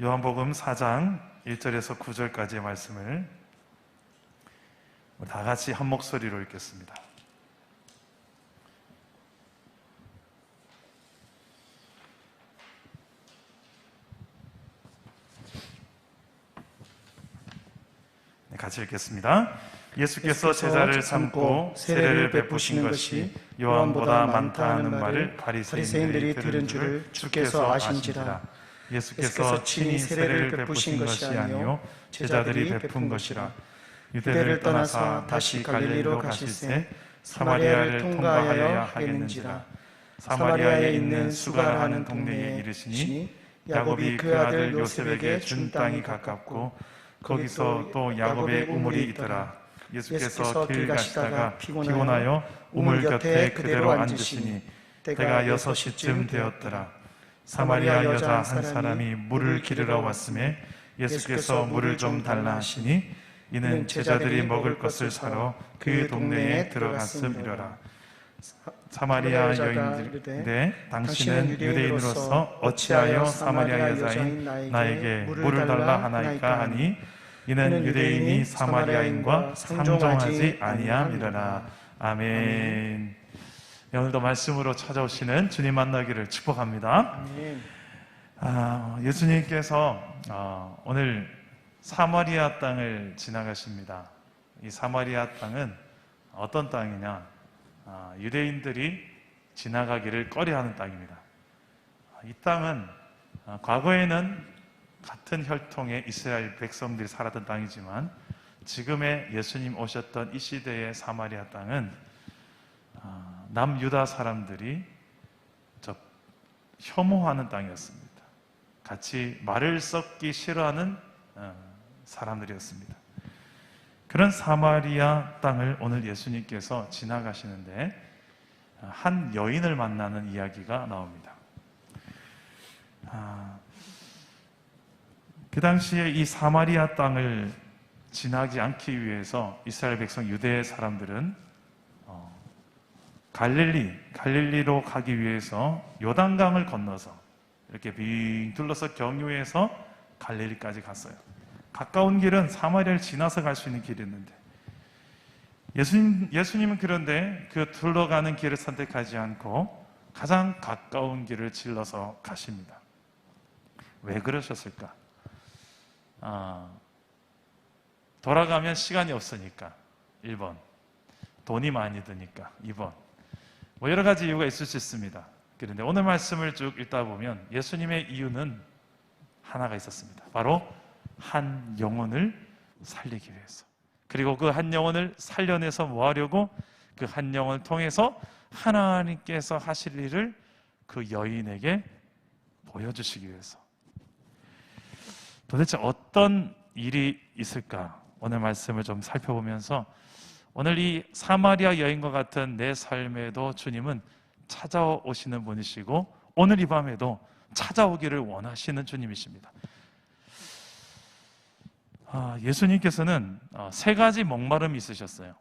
요한복음 4장 1절에서 9절까지의 말씀을 다 같이 한 목소리로 읽겠습니다. 같이 읽겠습니다. 예수께서 제자를 삼고 세례를 베푸신 것이 요한보다 많다 하는 말을 바리새인들이 들은 줄을 주께서 아신지라. 예수께서 친히 세례를 베푸신 것이 아니요 제자들이 베푼 것이라. 유대를 떠나사 다시 갈릴리로 가실새 사마리아를 통과하여야 하겠는지라. 사마리아에 있는 수가라는 동네에 이르시니 야곱이 그 아들 요셉에게 준 땅이 가깝고 거기서 또 야곱의 우물이 있더라. 예수께서 길 가시다가 피곤하여 우물 곁에 그대로 앉으시니 때가 6시쯤 되었더라. 사마리아 여자 한 사람이 물을 기르러 왔음에 예수께서 물을 좀 달라 하시니 이는 제자들이 먹을 것을 사러 그 동네에 들어갔음이러라. 사마리아 여인들인데 당신은 유대인으로서 어찌하여 사마리아 여자인 나에게 물을 달라 하나이까 하니 이는 유대인이 사마리아인과 상종하지 아니함이러라. 아멘. 오늘도 말씀으로 찾아오시는 주님 만나기를 축복합니다. 예수님께서 오늘 사마리아 땅을 지나가십니다. 이 사마리아 땅은 어떤 땅이냐? 유대인들이 지나가기를 꺼려하는 땅입니다. 이 땅은 과거에는 같은 혈통의 이스라엘 백성들이 살았던 땅이지만 지금의 예수님 오셨던 이 시대의 사마리아 땅은 남유다 사람들이 혐오하는 땅이었습니다. 같이 말을 섞기 싫어하는 사람들이었습니다. 그런 사마리아 땅을 오늘 예수님께서 지나가시는데 한 여인을 만나는 이야기가 나옵니다. 그 당시에 이 사마리아 땅을 지나지 않기 위해서 이스라엘 백성 유대 사람들은 갈릴리로 가기 위해서 요단강을 건너서 이렇게 빙 둘러서 경유해서 갈릴리까지 갔어요. 가까운 길은 사마리아를 지나서 갈 수 있는 길이었는데 예수님은 그런데 그 둘러가는 길을 선택하지 않고 가장 가까운 길을 질러서 가십니다. 왜 그러셨을까? 돌아가면 시간이 없으니까 1번, 돈이 많이 드니까 2번, 여러 가지 이유가 있을 수 있습니다. 그런데 오늘 말씀을 쭉 읽다 보면 예수님의 이유는 하나가 있었습니다. 바로 한 영혼을 살리기 위해서. 그리고 그 한 영혼을 살려내서 뭐 하려고? 그 한 영혼을 통해서 하나님께서 하실 일을 그 여인에게 보여주시기 위해서. 도대체 어떤 일이 있을까? 오늘 말씀을 좀 살펴보면서 오늘 이 사마리아 여인과 같은 내 삶에도 주님은 찾아오시는 분이시고 오늘 이 밤에도 찾아오기를 원하시는 주님이십니다. 예수님께서는 3가지 목마름이 있으셨어요.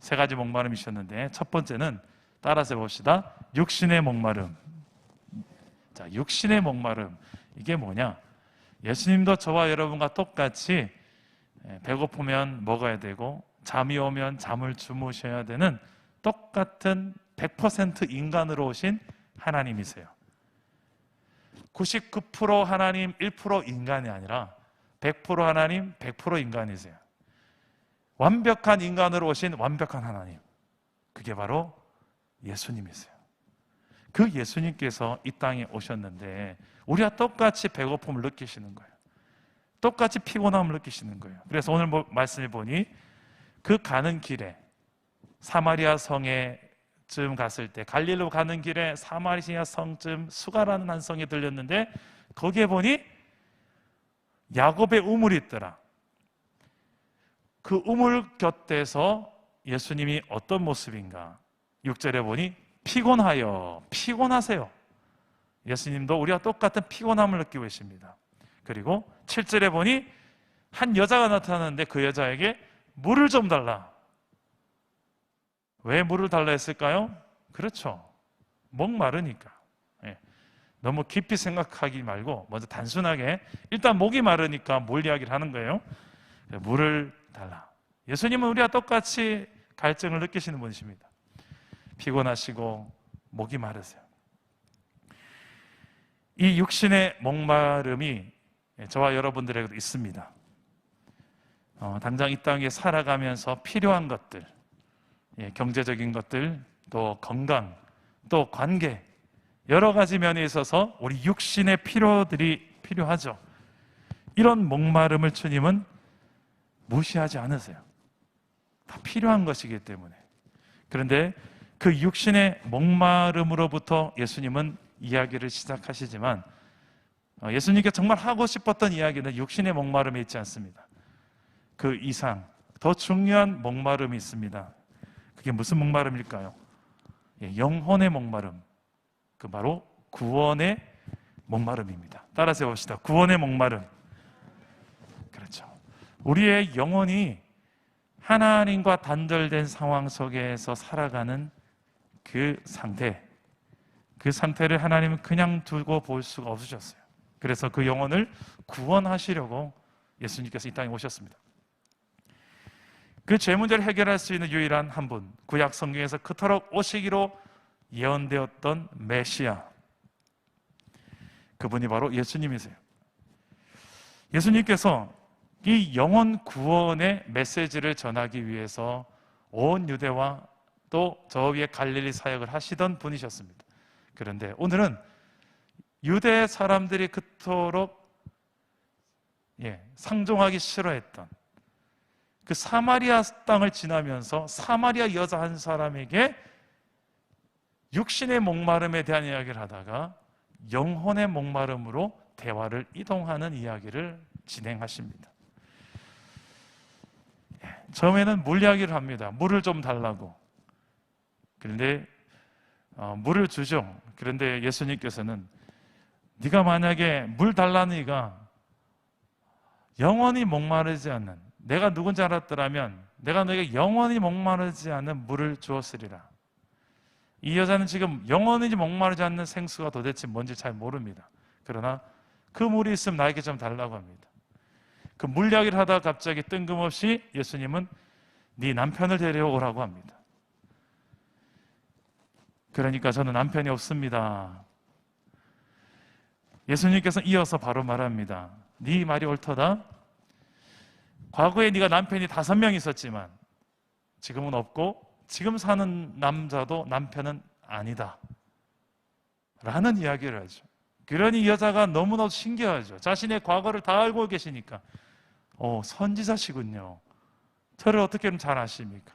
3가지 목마름이 있었는데 첫 번째는 따라서 해봅시다. 육신의 목마름. 자, 육신의 목마름. 이게 뭐냐? 예수님도 저와 여러분과 똑같이 배고프면 먹어야 되고 잠이 오면 잠을 주무셔야 되는 똑같은 100% 인간으로 오신 하나님이세요. 99% 하나님, 1% 인간이 아니라 100% 하나님, 100% 인간이세요. 완벽한 인간으로 오신 완벽한 하나님. 그게 바로 예수님이세요. 그 예수님께서 이 땅에 오셨는데 우리와 똑같이 배고픔을 느끼시는 거예요. 똑같이 피곤함을 느끼시는 거예요. 그래서 오늘 말씀을 보니 그 가는 길에 사마리아 성에쯤 갔을 때 갈릴리로 가는 길에 사마리아 성쯤 수가라는 한 성에 들렸는데 거기에 보니 야곱의 우물이 있더라. 그 우물 곁에서 예수님이 어떤 모습인가? 6절에 보니 피곤하세요. 예수님도 우리와 똑같은 피곤함을 느끼고 계십니다. 그리고 7절에 보니 한 여자가 나타났는데 그 여자에게 물을 좀 달라. 왜 물을 달라 했을까요? 그렇죠. 목마르니까. 너무 깊이 생각하기 말고 먼저 단순하게 일단 목이 마르니까 뭘 이야기를 하는 거예요? 물을 달라. 예수님은 우리와 똑같이 갈증을 느끼시는 분이십니다. 피곤하시고 목이 마르세요. 이 육신의 목마름이 저와 여러분들에게도 있습니다. 당장 이 땅에 살아가면서 필요한 것들, 경제적인 것들, 또 건강, 또 관계, 여러 가지 면에 있어서 우리 육신의 필요들이 필요하죠. 이런 목마름을 주님은 무시하지 않으세요. 다 필요한 것이기 때문에. 그런데 그 육신의 목마름으로부터 예수님은 이야기를 시작하시지만 예수님께 정말 하고 싶었던 이야기는 육신의 목마름에 있지 않습니다. 그 이상 더 중요한 목마름이 있습니다. 그게 무슨 목마름일까요? 영혼의 목마름. 그 바로 구원의 목마름입니다. 따라서 해봅시다. 구원의 목마름. 그렇죠. 우리의 영혼이 하나님과 단절된 상황 속에서 살아가는 그 상태를 하나님은 그냥 두고 볼 수가 없으셨어요. 그래서 그 영혼을 구원하시려고 예수님께서 이 땅에 오셨습니다. 그 죄 문제를 해결할 수 있는 유일한 한 분, 구약 성경에서 그토록 오시기로 예언되었던 메시아, 그분이 바로 예수님이세요. 예수님께서 이 영혼 구원의 메시지를 전하기 위해서 온 유대와 또 저 위에 갈릴리 사역을 하시던 분이셨습니다. 그런데 오늘은 유대 사람들이 그토록 상종하기 싫어했던 그 사마리아 땅을 지나면서 사마리아 여자 한 사람에게 육신의 목마름에 대한 이야기를 하다가 영혼의 목마름으로 대화를 이동하는 이야기를 진행하십니다. 처음에는 물 이야기를 합니다. 물을 좀 달라고. 그런데 물을 주죠. 그런데 예수님께서는 네가 만약에 물 달라니가 영원히 목마르지 않는, 내가 누군지 알았더라면 내가 너에게 영원히 목마르지 않는 물을 주었으리라. 이 여자는 지금 영원히 목마르지 않는 생수가 도대체 뭔지 잘 모릅니다. 그러나 그 물이 있으면 나에게 좀 달라고 합니다. 그 물 이야기를 하다가 갑자기 뜬금없이 예수님은 네 남편을 데려오라고 합니다. 그러니까 저는 남편이 없습니다. 예수님께서는 이어서 바로 말합니다. 네 말이 옳도다. 과거에 네가 남편이 5명 있었지만 지금은 없고 지금 사는 남자도 남편은 아니다 라는 이야기를 하죠. 그러니 이 여자가 너무나도 신기하죠. 자신의 과거를 다 알고 계시니까 선지자시군요. 저를 어떻게 잘 아십니까?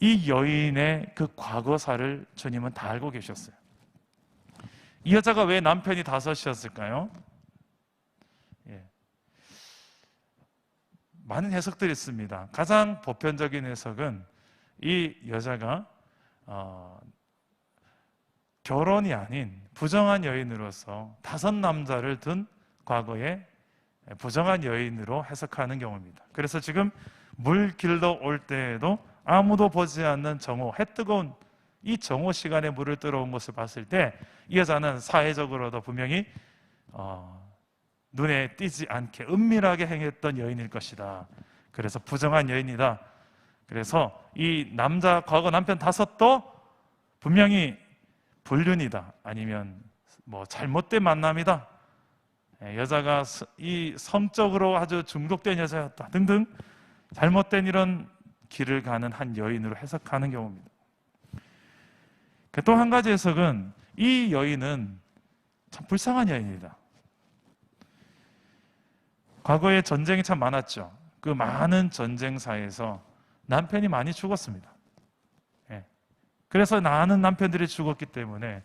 이 여인의 그 과거사를 주님은 다 알고 계셨어요. 이 여자가 왜 남편이 5이었을까요? 많은 해석들이 있습니다. 가장 보편적인 해석은 이 여자가 결혼이 아닌 부정한 여인으로서 5 남자를 둔 과거의 부정한 여인으로 해석하는 경우입니다. 그래서 지금 물 길러 올 때에도 아무도 보지 않는 정오, 해 뜨거운 이 정오 시간에 물을 들어온 것을 봤을 때 이 여자는 사회적으로도 분명히 눈에 띄지 않게 은밀하게 행했던 여인일 것이다. 그래서 부정한 여인이다. 그래서 이 남자, 과거 남편 5도 분명히 불륜이다. 아니면 잘못된 만남이다. 여자가 이 성적으로 아주 중독된 여자였다. 등등 잘못된 이런 길을 가는 한 여인으로 해석하는 경우입니다. 또 한 가지 해석은 이 여인은 참 불쌍한 여인이다. 과거에 전쟁이 참 많았죠. 그 많은 전쟁사에서 남편이 많이 죽었습니다. 그래서 많은 남편들이 죽었기 때문에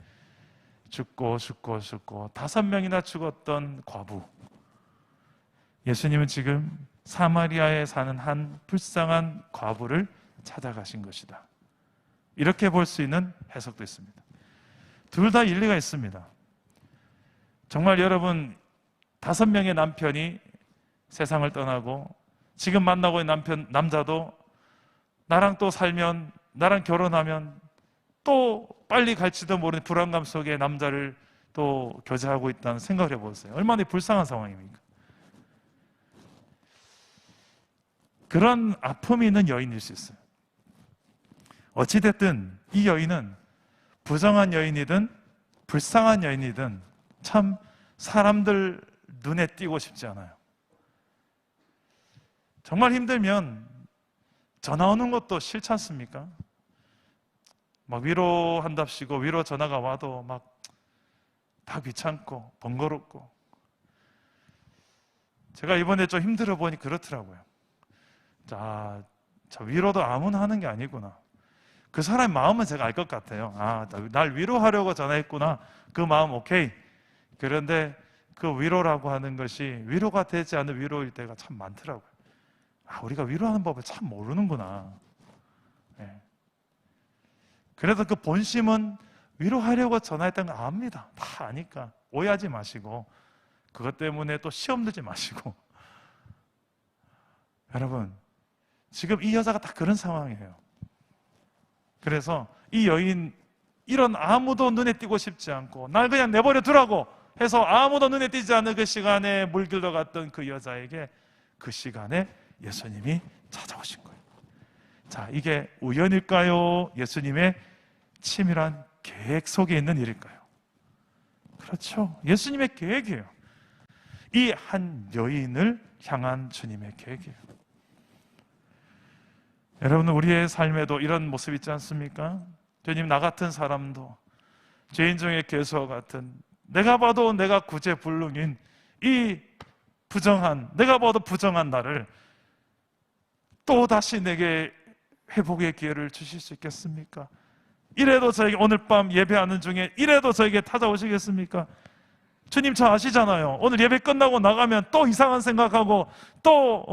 죽고 5명이나 죽었던 과부. 예수님은 지금 사마리아에 사는 한 불쌍한 과부를 찾아가신 것이다. 이렇게 볼 수 있는 해석도 있습니다. 둘 다 일리가 있습니다. 정말 여러분 5명의 남편이 세상을 떠나고 지금 만나고 있는 남자도 나랑 또 살면, 나랑 결혼하면 또 빨리 갈지도 모르는 불안감 속에 남자를 또 교제하고 있다는 생각을 해보세요. 얼마나 불쌍한 상황입니까? 그런 아픔이 있는 여인일 수 있어요. 어찌됐든 이 여인은 부정한 여인이든 불쌍한 여인이든 참 사람들 눈에 띄고 싶지 않아요. 정말 힘들면 전화 오는 것도 싫지 않습니까? 막 위로한답시고 위로 전화가 와도 막 다 귀찮고 번거롭고. 제가 이번에 좀 힘들어 보니 그렇더라고요. 자, 위로도 아무나 하는 게 아니구나. 그 사람의 마음은 제가 알 것 같아요. 아, 날 위로하려고 전화했구나. 그 마음 오케이. 그런데 그 위로라고 하는 것이 위로가 되지 않은 위로일 때가 참 많더라고요. 아, 우리가 위로하는 법을 참 모르는구나. 네. 그래서 그 본심은 위로하려고 전화했던 거 압니다. 다 아니까. 오해하지 마시고 그것 때문에 또 시험 들지 마시고. 여러분, 지금 이 여자가 딱 그런 상황이에요. 그래서 이 여인, 이런 아무도 눈에 띄고 싶지 않고 날 그냥 내버려 두라고 해서 아무도 눈에 띄지 않는 그 시간에 물길로 갔던 그 여자에게 그 시간에 예수님이 찾아오신 거예요. 자, 이게 우연일까요? 예수님의 치밀한 계획 속에 있는 일일까요? 그렇죠. 예수님의 계획이에요. 이 한 여인을 향한 주님의 계획이에요. 여러분, 우리의 삶에도 이런 모습 있지 않습니까? 주님, 나 같은 사람도 죄인 중에 괴수와 같은, 내가 봐도 내가 구제불능인 이 부정한, 내가 봐도 부정한 나를 또 다시 내게 회복의 기회를 주실 수 있겠습니까? 이래도 저에게 오늘 밤 예배하는 중에 이래도 저에게 찾아오시겠습니까? 주님, 저 아시잖아요. 오늘 예배 끝나고 나가면 또 이상한 생각하고 또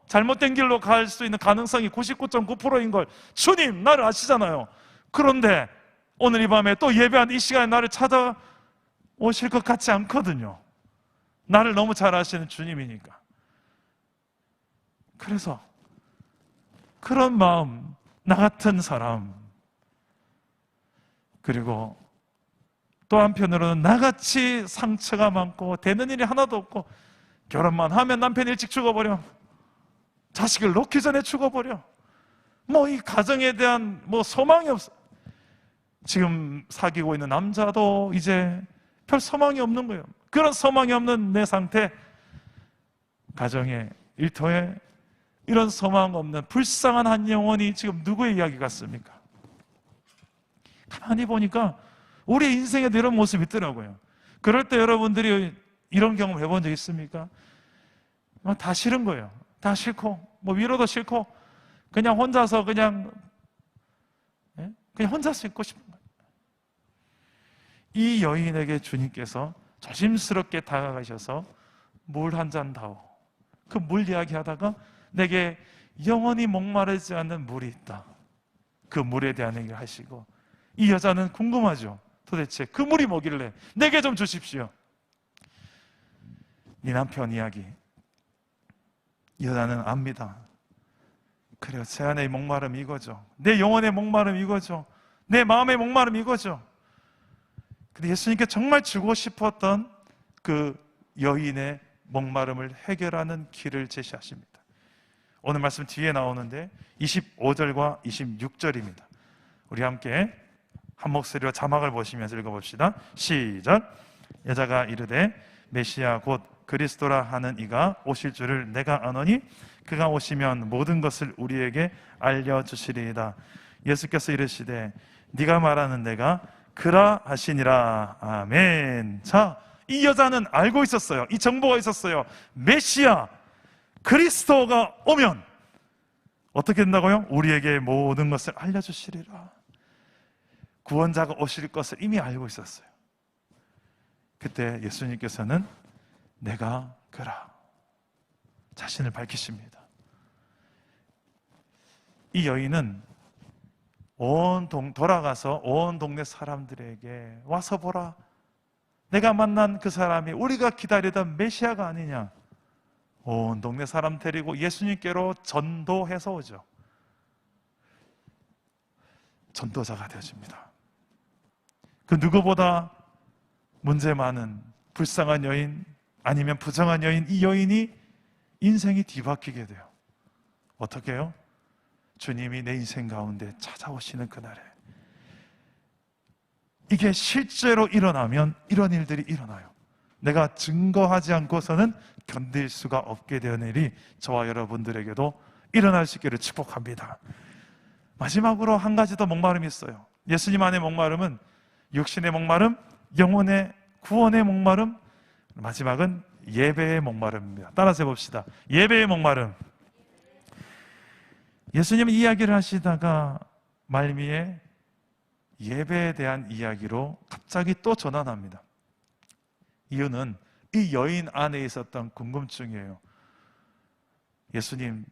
잘못된 길로 갈 수 있는 가능성이 99.9%인 걸 주님, 나를 아시잖아요. 그런데 오늘 이 밤에 또 예배한 이 시간에 나를 찾아오실 것 같지 않거든요. 나를 너무 잘 아시는 주님이니까. 그래서 그런 마음, 나 같은 사람, 그리고 또 한편으로는 나같이 상처가 많고 되는 일이 하나도 없고 결혼만 하면 남편이 일찍 죽어버려, 자식을 놓기 전에 죽어버려, 이 가정에 대한 소망이 없어. 지금 사귀고 있는 남자도 이제 별 소망이 없는 거예요. 그런 소망이 없는 내 상태, 가정에, 일터에 이런 소망 없는 불쌍한 한 영혼이 지금 누구의 이야기 같습니까? 가만히 보니까 우리 인생에도 이런 모습이 있더라고요. 그럴 때 여러분들이 이런 경험 해본 적 있습니까? 다 싫은 거예요. 다 싫고 위로도 싫고 그냥 혼자서 그냥 혼자서 있고 싶은 거예요. 이 여인에게 주님께서 조심스럽게 다가가셔서 물 한 잔 다오. 그 물 이야기하다가 내게 영원히 목마르지 않는 물이 있다. 그 물에 대한 얘기를 하시고, 이 여자는 궁금하죠. 도대체 그 물이 뭐길래 내게 좀 주십시오. 네 남편 이야기, 이 여자는 압니다. 그래요, 제 안의 목마름 이거죠. 내 영혼의 목마름 이거죠. 내 마음의 목마름 이거죠. 근데 예수님께 정말 주고 싶었던 그 여인의 목마름을 해결하는 길을 제시하십니다. 오늘 말씀 뒤에 나오는데 25절과 26절입니다. 우리 함께 한 목소리로 자막을 보시면서 읽어봅시다. 시작. 여자가 이르되 메시아 곧 그리스도라 하는 이가 오실 줄을 내가 아노니 그가 오시면 모든 것을 우리에게 알려주시리이다. 예수께서 이르시되 네가 말하는 내가 그라 하시니라. 아멘. 자, 이 여자는 알고 있었어요. 이 정보가 있었어요. 메시아 그리스도가 오면 어떻게 된다고요? 우리에게 모든 것을 알려주시리라. 구원자가 오실 것을 이미 알고 있었어요. 그때 예수님께서는 내가 그라, 자신을 밝히십니다. 이 여인은 돌아가서 온 동네 사람들에게 와서 보라, 내가 만난 그 사람이 우리가 기다리던 메시아가 아니냐. 온 동네 사람 데리고 예수님께로 전도해서 오죠. 전도자가 되어집니다. 그 누구보다 문제 많은 불쌍한 여인, 아니면 부정한 여인, 이 여인이 인생이 뒤바뀌게 돼요. 어떻게 해요? 주님이 내 인생 가운데 찾아오시는 그날에. 이게 실제로 일어나면 이런 일들이 일어나요. 내가 증거하지 않고서는 견딜 수가 없게 되는 일이 저와 여러분들에게도 일어날 수 있기를 축복합니다. 마지막으로 한 가지 더 목마름이 있어요. 예수님 안의 목마름은 육신의 목마름, 영혼의 구원의 목마름, 마지막은 예배의 목마름입니다. 따라서 해봅시다. 예배의 목마름. 예수님은 이야기를 하시다가 말미에 예배에 대한 이야기로 갑자기 또 전환합니다. 이유는 이 여인 안에 있었던 궁금증이에요. 예수님,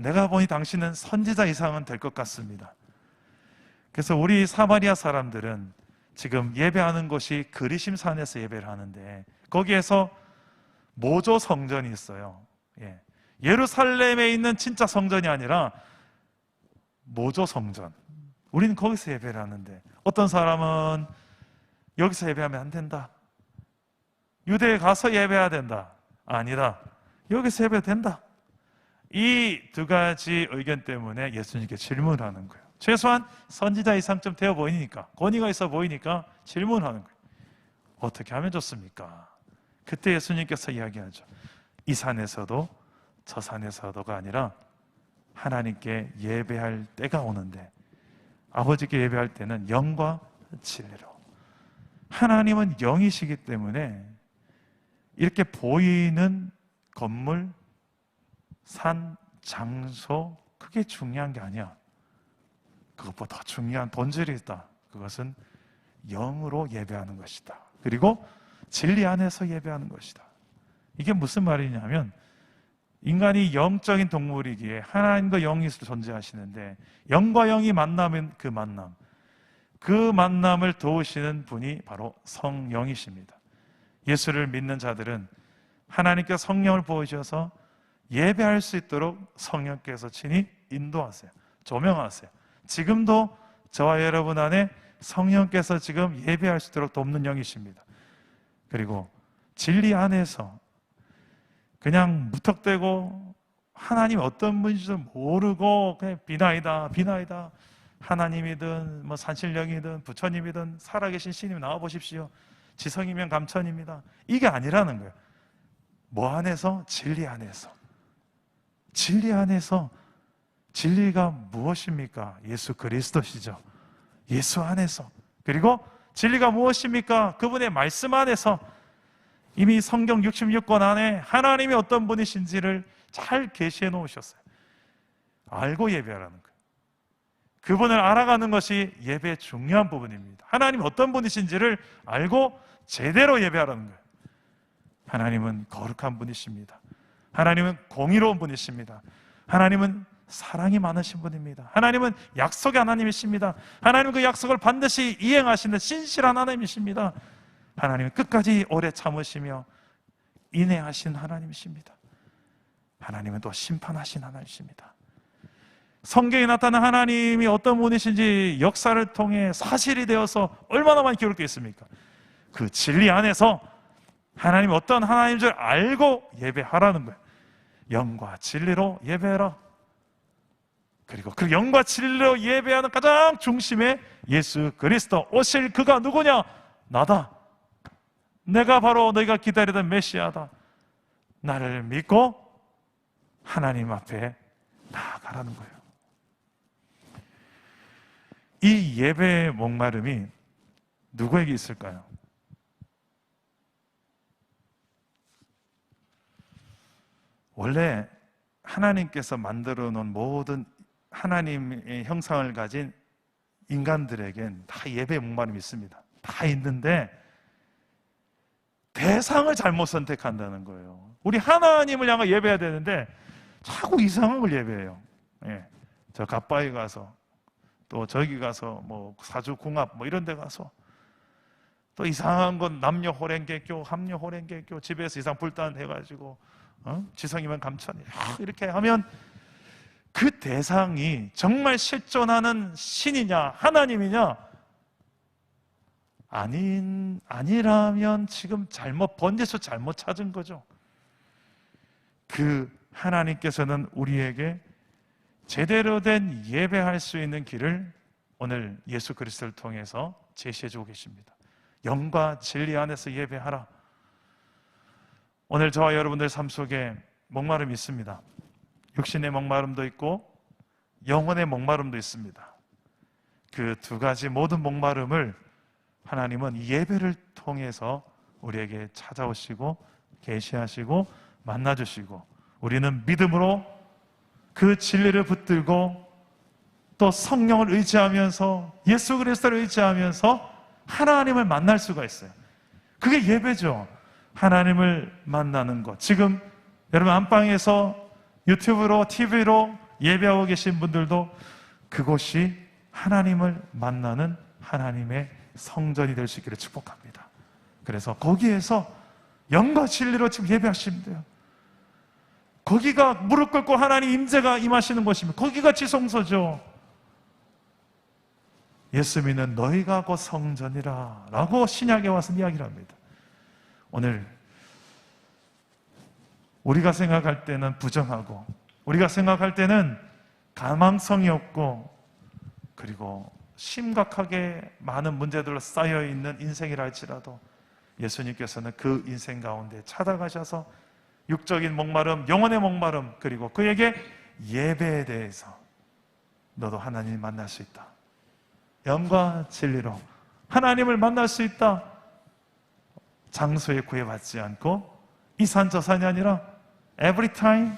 내가 보니 당신은 선지자 이상은 될 것 같습니다. 그래서 우리 사마리아 사람들은 지금 예배하는 곳이 그리심 산에서 예배를 하는데, 거기에서 모조 성전이 있어요. 예루살렘에 있는 진짜 성전이 아니라 모조 성전. 우리는 거기서 예배를 하는데, 어떤 사람은 여기서 예배하면 안 된다, 유대에 가서 예배해야 된다, 아니다, 여기서 예배해도 된다. 이 두 가지 의견 때문에 예수님께 질문을 하는 거예요. 최소한 선지자 이상 좀 되어 보이니까, 권위가 있어 보이니까 질문하는 거예요. 어떻게 하면 좋습니까? 그때 예수님께서 이야기하죠. 이 산에서도 저 산에서도가 아니라 하나님께 예배할 때가 오는데, 아버지께 예배할 때는 영과 진리로. 하나님은 영이시기 때문에 이렇게 보이는 건물, 산, 장소, 그게 중요한 게 아니야. 그것보다 더 중요한 본질이 있다. 그것은 영으로 예배하는 것이다. 그리고 진리 안에서 예배하는 것이다. 이게 무슨 말이냐면, 인간이 영적인 동물이기에 하나님과 영이 존재하시는데, 영과 영이 만나면 그 만남을 도우시는 분이 바로 성령이십니다. 예수를 믿는 자들은 하나님께 성령을 보여주셔서 예배할 수 있도록 성령께서 친히 인도하세요. 조명하세요. 지금도 저와 여러분 안에 성령께서 지금 예배할 수 있도록 돕는 영이십니다. 그리고 진리 안에서 그냥 무턱대고 하나님 어떤 분인지도 모르고 그냥 비나이다 하나님이든 뭐 산신령이든 부처님이든 살아계신 신님 나와보십시오, 지성이면 감천입니다, 이게 아니라는 거예요. 뭐 안에서? 진리 안에서. 진리 안에서. 진리가 무엇입니까? 예수 그리스도시죠. 예수 안에서. 그리고 진리가 무엇입니까? 그분의 말씀 안에서. 이미 성경 66권 안에 하나님이 어떤 분이신지를 잘 계시해 놓으셨어요. 알고 예배하라는 거예요. 그분을 알아가는 것이 예배의 중요한 부분입니다. 하나님이 어떤 분이신지를 알고 제대로 예배하라는 거예요. 하나님은 거룩한 분이십니다. 하나님은 공의로운 분이십니다. 하나님은 사랑이 많으신 분입니다. 하나님은 약속의 하나님이십니다. 하나님은 그 약속을 반드시 이행하시는 신실한 하나님이십니다. 하나님은 끝까지 오래 참으시며 인내하신 하나님이십니다. 하나님은 또 심판하신 하나님이십니다. 성경에 나타난 하나님이 어떤 분이신지 역사를 통해 사실이 되어서 얼마나 많이 기록되어 있습니까? 그 진리 안에서 하나님이 어떤 하나님인 줄 알고 예배하라는 거예요. 영과 진리로 예배해라. 그리고 그 영과 진리로 예배하는 가장 중심에 예수 그리스도, 오실 그가 누구냐? 나다. 내가 바로 너희가 기다리던 메시아다. 나를 믿고 하나님 앞에 나아가라는 거예요. 이 예배의 목마름이 누구에게 있을까요? 원래 하나님께서 만들어 놓은 모든 하나님의 형상을 가진 인간들에겐 다 예배의 목마름이 있습니다. 다 있는데 대상을 잘못 선택한다는 거예요. 우리 하나님을 향해 예배해야 되는데 자꾸 이상한 걸 예배해요. 저 가빠이 가서, 또 저기 가서 뭐 사주궁합 뭐 이런 데 가서 또 이상한 건 남녀 호랭개교, 합녀 호랭개교, 집에서 이상 불단 해가지고 지성이면 감천이 이렇게 하면 그 대상이 정말 실존하는 신이냐 하나님이냐 아니라면 지금 번제수 잘못 찾은 거죠. 그 하나님께서는 우리에게 제대로 된 예배할 수 있는 길을 오늘 예수 그리스도를 통해서 제시해 주고 계십니다. 영과 진리 안에서 예배하라. 오늘 저와 여러분들 삶 속에 목마름이 있습니다. 육신의 목마름도 있고 영혼의 목마름도 있습니다. 그 두 가지 모든 목마름을 하나님은 예배를 통해서 우리에게 찾아오시고 계시하시고 만나주시고, 우리는 믿음으로 그 진리를 붙들고 또 성령을 의지하면서 예수 그리스도를 의지하면서 하나님을 만날 수가 있어요. 그게 예배죠. 하나님을 만나는 것. 지금 여러분 안방에서 유튜브로 TV로 예배하고 계신 분들도 그곳이 하나님을 만나는 하나님의 성전이 될 수 있기를 축복합니다. 그래서 거기에서 영과 진리로 지금 예배하시면 돼요. 거기가 무릎 꿇고 하나님 임재가 임하시는 곳입니다. 거기가 지성소죠. 예수 믿는 너희가 곧 성전이라 라고 신약에 와서 이야기를 합니다. 오늘 우리가 생각할 때는 부정하고, 우리가 생각할 때는 가망성이 없고, 그리고 심각하게 많은 문제들로 쌓여있는 인생이라 할지라도 예수님께서는 그 인생 가운데 찾아가셔서 육적인 목마름, 영혼의 목마름, 그리고 그에게 예배에 대해서 너도 하나님을 만날 수 있다. 영과 진리로 하나님을 만날 수 있다. 장소에 구애받지 않고 이 산 저 산이 아니라 every time,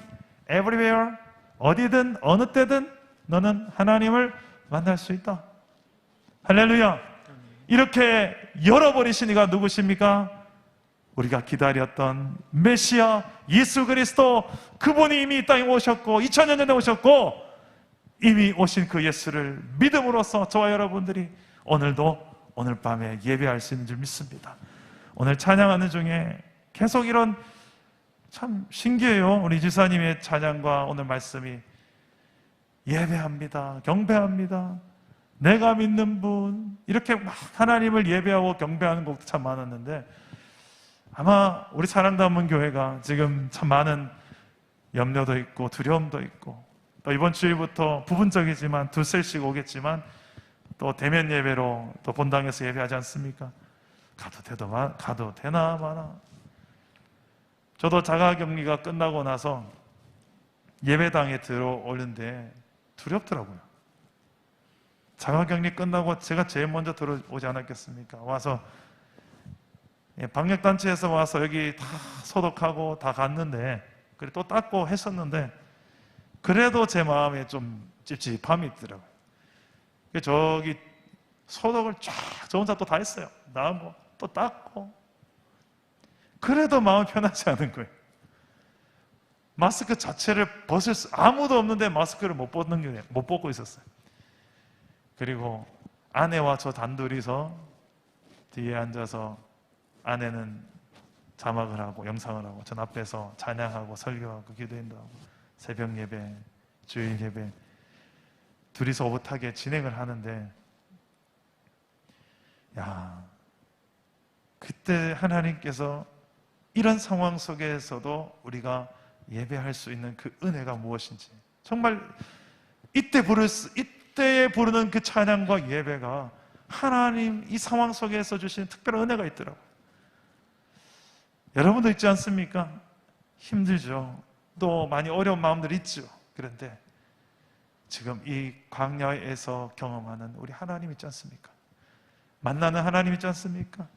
everywhere, 어디든 어느 때든 너는 하나님을 만날 수 있다. 할렐루야. 이렇게 열어버리신 이가 누구십니까? 우리가 기다렸던 메시아 예수 그리스도, 그분이 이미 이 땅에 오셨고 2000년 전에 오셨고 이미 오신 그 예수를 믿음으로써 저와 여러분들이 오늘도 오늘 밤에 예배할 수 있는 줄 믿습니다. 오늘 찬양하는 중에 계속 이런, 참 신기해요. 우리 지사님의 찬양과 오늘 말씀이 예배합니다, 경배합니다, 내가 믿는 분, 이렇게 막 하나님을 예배하고 경배하는 곡도 참 많았는데, 아마 우리 사랑담은 교회가 지금 참 많은 염려도 있고 두려움도 있고, 또 이번 주일부터 부분적이지만 두셀씩 오겠지만 또 대면 예배로 또 본당에서 예배하지 않습니까? 가도 되나 마나. 저도 자가격리가 끝나고 나서 예배당에 들어오는데 두렵더라고요. 자가격리 끝나고 제가 제일 먼저 들어오지 않았겠습니까? 와서 방역단체에서 와서 여기 다 소독하고 다 갔는데, 그래 또 닦고 했었는데 그래도 제 마음에 좀 찝찝함이 있더라고요. 저기 소독을 쫙 저 혼자 또 다 했어요. 나오고 또 닦고, 그래도 마음이 편하지 않은 거예요. 마스크 자체를 아무도 없는데 마스크를 못 벗고 있었어요. 그리고 아내와 저 단둘이서 뒤에 앉아서 아내는 자막을 하고 영상을 하고 전 앞에서 찬양하고 설교하고 기도인도하고 새벽 예배, 주일 예배 둘이서 오붓하게 진행을 하는데, 그때 하나님께서 이런 상황 속에서도 우리가 예배할 수 있는 그 은혜가 무엇인지, 정말 이때에 부르는 그 찬양과 예배가 하나님 이 상황 속에서 주시는 특별한 은혜가 있더라고요. 여러분도 있지 않습니까? 힘들죠. 또 많이 어려운 마음들이 있죠. 그런데 지금 이 광야에서 경험하는 우리 하나님 있지 않습니까? 만나는 하나님 있지 않습니까?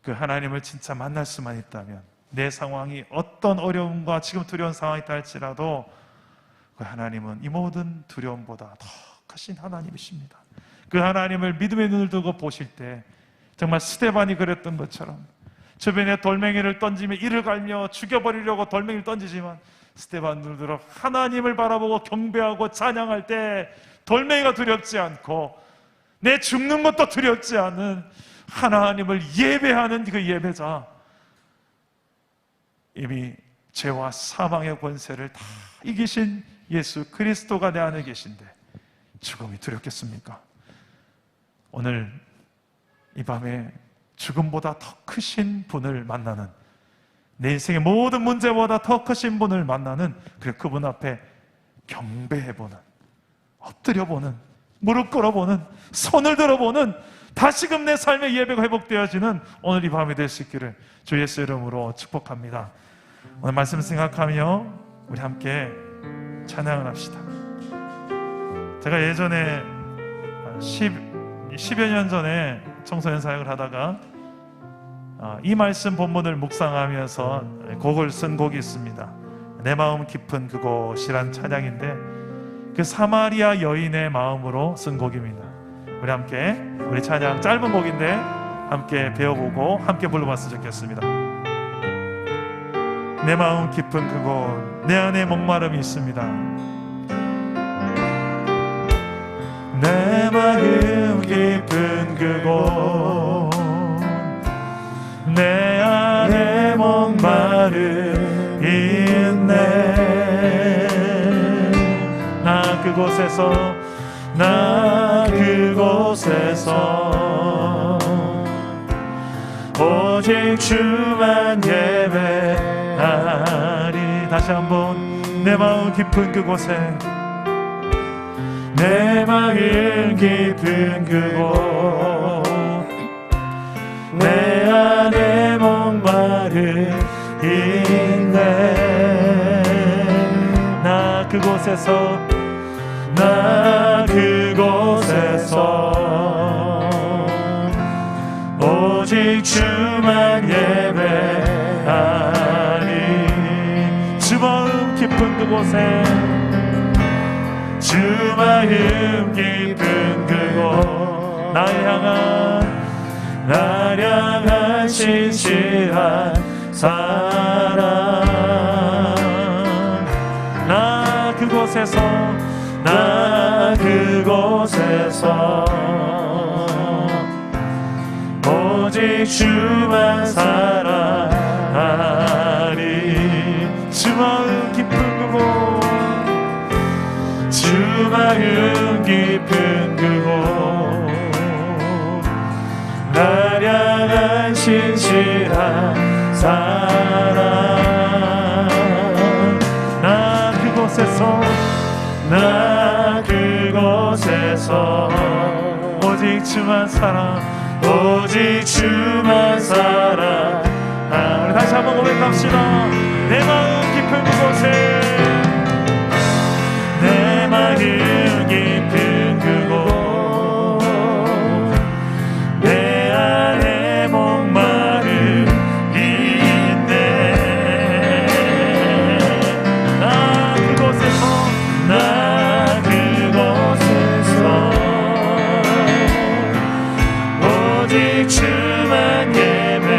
그 하나님을 진짜 만날 수만 있다면, 내 상황이 어떤 어려움과 지금 두려운 상황이 있다 할지라도 그 하나님은 이 모든 두려움보다 더 크신 하나님이십니다. 그 하나님을 믿음의 눈을 두고 보실 때 정말 스데반이 그랬던 것처럼 주변에 돌멩이를 던지며 이를 갈며 죽여버리려고 돌멩이를 던지지만 스데반 눈을 들어 하나님을 바라보고 경배하고 찬양할 때 돌멩이가 두렵지 않고 내 죽는 것도 두렵지 않은 하나님을 예배하는 그 예배자, 이미 죄와 사망의 권세를 다 이기신 예수 그리스도가 내 안에 계신데 죽음이 두렵겠습니까? 오늘 이 밤에 죽음보다 더 크신 분을 만나는, 내 인생의 모든 문제보다 더 크신 분을 만나는, 그리고 그분 앞에 경배해보는, 엎드려보는, 무릎 꿇어보는, 손을 들어보는, 다시금 내 삶의 예배가 회복되어지는 오늘 이 밤이 될 수 있기를 주 예수 이름으로 축복합니다. 오늘 말씀 생각하며 우리 함께 찬양을 합시다. 제가 예전에 10여 년 전에 청소년 사역을 하다가 이 말씀 본문을 묵상하면서 곡을 쓴 곡이 있습니다. 내 마음 깊은 그곳이란 찬양인데, 그 사마리아 여인의 마음으로 쓴 곡입니다. 우리 함께, 우리 찬양 짧은 곡인데 함께 배워보고 함께 불러봤으면 좋겠습니다. 내 마음 깊은 그곳, 내 안에 목마름이 있습니다. 내 마음 깊은 그곳, 내 안에 목마름 있네. 나 그곳에서 오직 주만 예배하리. 다시 한번, 내 마음 깊은 그곳에, 내 마음 깊은 그곳, 내 안에 목마름 있네. 나 그곳에서 오직 주만 예배하리. 주 마음 깊은 그곳에, 주 마음 깊은 그곳, 날 향한 신실한 사랑. 나 그곳에서 오직 주만 사랑하리. 주 마음 깊은 그곳, 주 마음 깊은 그곳, 날 향한 신실한 사랑. 나 그곳에서 오직 주만 사랑, 오직 주만 사랑. 우리 다시 한번 고백합시다. 내 마음 깊은 그곳에, 내 마음 깊은 그곳, 내 안에 목마름 있네. 나 그곳에서 오직 주만 예배하네.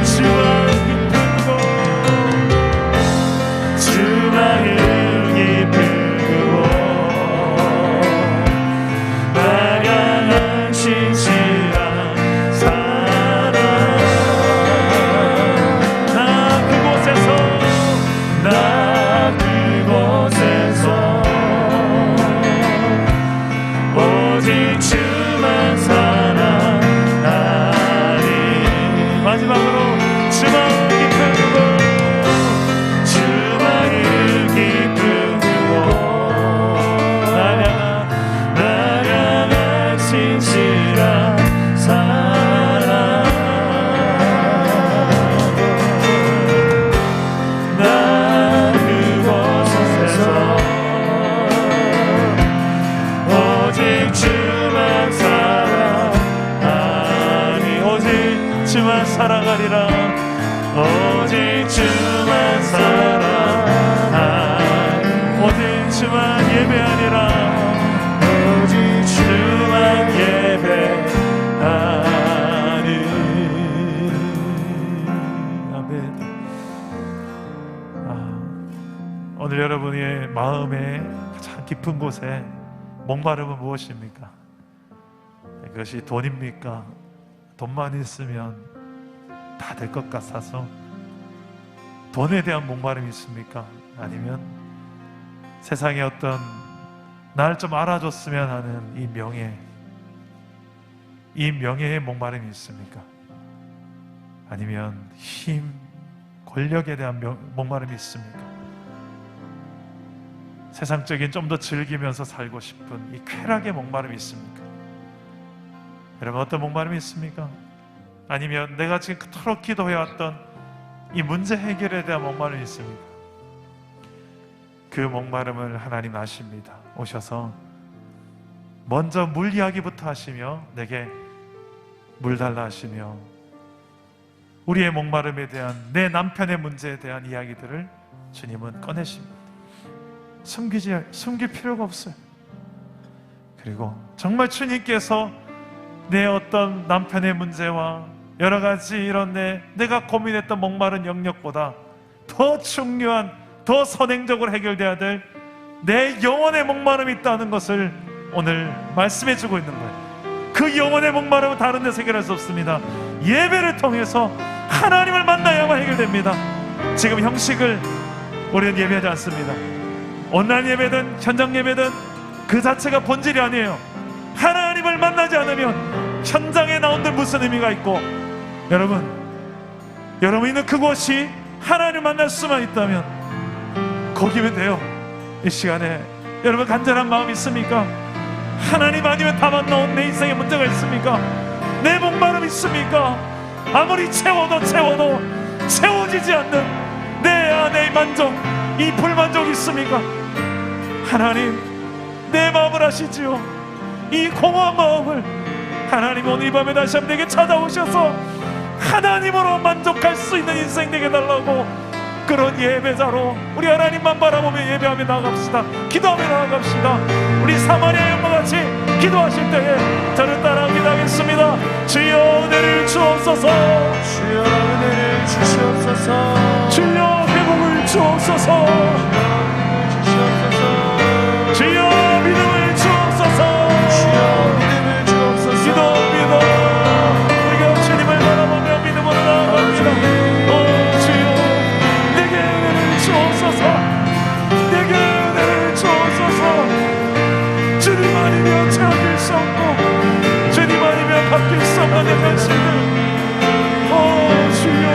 주 마음 깊은 곳, 주 마음 깊은 그곳, 날 향한 신실한 사랑. 나 그곳에서 오직 주만 사랑하리. 마지막으로 주 마음 깊은 그곳, 주 마음 깊은 그곳, 날 향한 신실한 사랑. 나 그곳에서 오직 주만 사랑하리. 오직 주만 사랑하리라. 오직 주만 사랑하리. 오직 주만 예배하리라. 오직 주만 예배하리. 아멘. 오늘 여러분의 마음의 가장 깊은 곳에 목마름은 무엇입니까? 그것이 돈입니까? 돈만 있으면 다 될 것 같아서 돈에 대한 목마름이 있습니까? 아니면 세상에 어떤 날 좀 알아줬으면 하는 이 명예, 이 명예의 목마름이 있습니까? 아니면 힘, 권력에 대한 목마름이 있습니까? 세상적인 좀 더 즐기면서 살고 싶은 이 쾌락의 목마름이 있습니까? 여러분, 어떤 목마름이 있습니까? 아니면 내가 지금 그토록 기도해왔던 이 문제 해결에 대한 목마름이 있습니까? 그 목마름을 하나님 아십니다. 오셔서 먼저 물 이야기부터 하시며 내게 물 달라 하시며 우리의 목마름에 대한, 내 남편의 문제에 대한 이야기들을 주님은 꺼내십니다. 숨길 필요가 없어요. 그리고 정말 주님께서 내 어떤 남편의 문제와 여러 가지 이런 내가 고민했던 목마른 영역보다 더 중요한, 더 선행적으로 해결돼야 될 내 영혼의 목마름이 있다는 것을 오늘 말씀해 주고 있는 거예요. 그 영혼의 목마름은 다른 데서 해결할 수 없습니다. 예배를 통해서 하나님을 만나야만 해결됩니다. 지금 형식을 우리는 예배하지 않습니다. 온라인 예배든 현장 예배든 그 자체가 본질이 아니에요. 하나님을 만나지 않으면 현장에 나온들 무슨 의미가 있고, 여러분 있는 그곳이 하나님을 만날 수만 있다면 거기면 돼요. 이 시간에 여러분 간절한 마음 있습니까? 하나님 아니면 다 만나온 내 인생에 문제가 있습니까? 내 목마름 있습니까? 아무리 채워도 채워지지 않는 내 안의 만족, 이 불만족이 있습니까? 하나님, 내 마음을 아시지요. 이 공허한 마음을 하나님 오늘 이 밤에 다시 한번 내게 찾아오셔서 하나님으로 만족할 수 있는 인생 되게 달라고, 그런 예배자로 우리 하나님만 바라보며 예배하며 나아갑시다. 기도하며 나아갑시다. 우리 사마리아 영과 같이 기도하실 때에 저를 따라 기도하겠습니다. 주여 은혜를 주옵소서. 주여 은혜를 주시옵소서. 주여 회복을 주옵소서. 주여 믿음을 주옵소서. 주여 믿음을 주옵소서. 기도합니다. 우리가 주님을 바라보며 믿음으로 나아갑니다. 내게 은혜를 주옵소서. 주님 아니면 채워질 수 없고 주님 아니면 바뀔 수 없는 내 현실들, 주여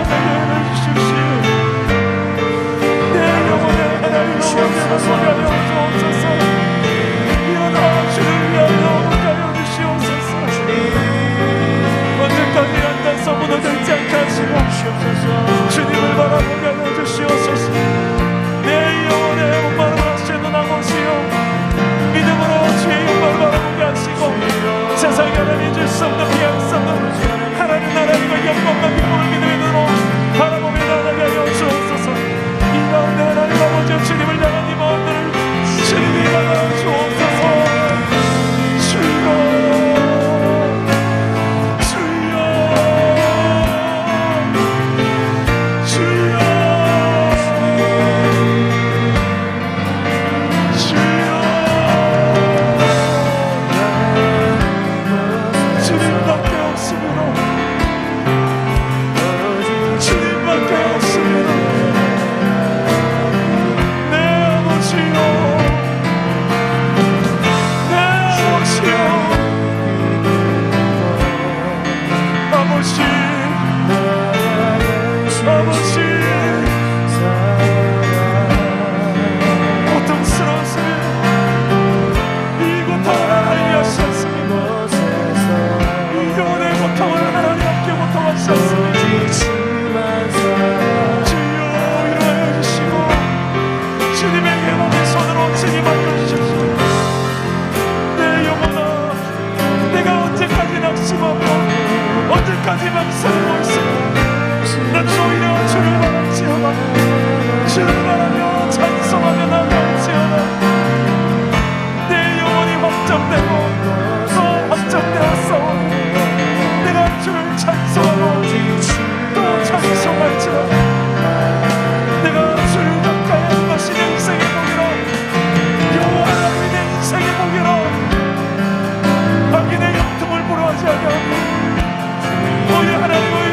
내게 은혜 주십시오. 내 영혼에 하나님을 소개하여 주옵소서. 일어나 주를 위하여 목하여 주시옵소서. 언제까지 앉아서 무너지지 않게 하시고 주님을 바라보게 하여 주시옵소서. 내 영혼의 목마름을 하시는 아버지여, 믿음으로 주의 영광을 바라보게 하시고 세상에 하나님 줄 수 없는 비양 수 없는 하나님 나라의 영광과 기쁨을 믿음의 눈으로 바라보며 나가게 하여 주옵소서. 이 가운데 하나님 아버지 주님을 향한 이 마음들을 주님이 받아 주옵소서. 언제까지만 살고 있으면 난 오히려 주를 바랄지어다. 주를 바라며 찬송하며 나갈지어다. 내 영혼이 확정되고 또 확정되었어. 내가 주를 찬송하고 또 찬송할지어다. 내가 주를 가까이 하는 것이 내 인생의 복이라. 영원한 내 인생의 복이라. 악인의 영통을 보러하지 않게 하고 오히려 하나님의